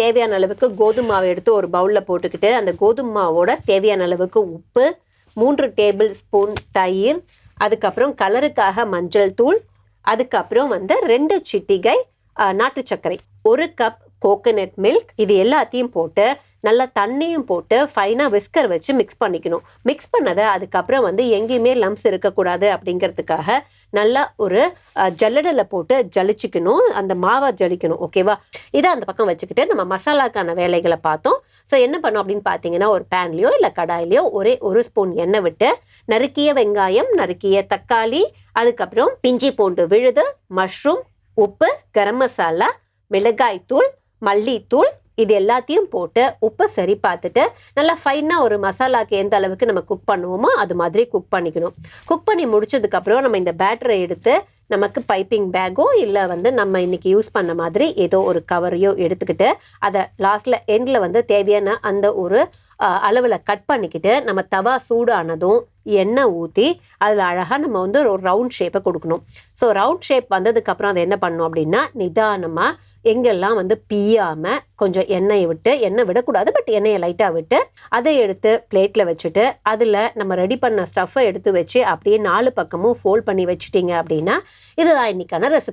தேவையான அளவுக்கு கோதுமை மாவை எடுத்து ஒரு பவுலில் போட்டுக்கிட்டு அந்த கோதுமை மாவோட தேவையான அளவுக்கு உப்பு, 3 டேபிள் ஸ்பூன் தயிர், அதுக்கப்புறம் கலருக்காக மஞ்சள் தூள், அதுக்கப்புறம் 2 சிட்டிகை நாட்டு சர்க்கரை, 1 கப் கோகனட் மில்க், இது எல்லாத்தையும் போட்டு நல்லா தண்ணியும் போட்டு ஃபைனாக விஸ்கர் வச்சு மிக்ஸ் பண்ணிக்கணும். மிக்ஸ் பண்ணதை அதுக்கப்புறம் எங்கேயுமே லம்ஸ் இருக்கக்கூடாது அப்படிங்கிறதுக்காக நல்லா ஒரு ஜல்லடையில் போட்டு ஜலிச்சிக்கணும், அந்த மாவை ஜலிக்கணும். ஓகேவா? இதை அந்த பக்கம் வச்சுக்கிட்டு நம்ம மசாலாக்கான வேலைகளை பார்த்தோம். ஸோ என்ன பண்ணோம் அப்படின்னு பார்த்தீங்கன்னா, ஒரு பேன்லையோ இல்லை கடாயிலையோ ஒரே 1 ஸ்பூன் எண்ணெய் விட்டு நறுக்கிய வெங்காயம், நறுக்கிய தக்காளி, அதுக்கப்புறம் இஞ்சி பூண்டு விழுது, மஷ்ரூம், உப்பு, கரம் மசாலா, மிளகாய் தூள், மல்லித்தூள், இது எல்லாத்தையும் போட்டு உப்பை சரி பார்த்துட்டு நல்லா ஃபைனாக ஒரு மசாலாக்கு எந்த அளவுக்கு நம்ம குக் பண்ணுவோமோ அது மாதிரி குக் பண்ணிக்கணும். குக் பண்ணி முடிச்சதுக்கப்புறம் நம்ம இந்த பேட்டரை எடுத்து நமக்கு பைப்பிங் பேக்கோ இல்லை நம்ம இன்னைக்கு யூஸ் பண்ண மாதிரி ஏதோ ஒரு கவரையோ எடுத்துக்கிட்டு அதை லாஸ்ட்டில் எண்டில் தேவையான அந்த ஒரு அளவில் கட் பண்ணிக்கிட்டு நம்ம தவா சூடானதும் எண்ணெய் ஊற்றி அதில் அழகாக நம்ம ஒரு ரவுண்ட் ஷேப்பை கொடுக்கணும். ஸோ ரவுண்ட் ஷேப் வந்ததுக்கப்புறம் அதை என்ன பண்ணணும் அப்படின்னா, நிதானமாக எங்கெல்லாம் பிய்யாமல் கொஞ்சம் எண்ணெயை விட்டு, எண்ணெய் விடக்கூடாது பட் எண்ணெயை லைட்டாக விட்டு அதை எடுத்து பிளேட்டில் வச்சுட்டு அதில் நம்ம ரெடி பண்ண ஸ்டஃப்பை எடுத்து வச்சு அப்படியே 4 பக்கமும் ஃபோல்ட் பண்ணி வச்சுட்டிங்க அப்படின்னா இதுதான் இன்னைக்கான ரெசிபி.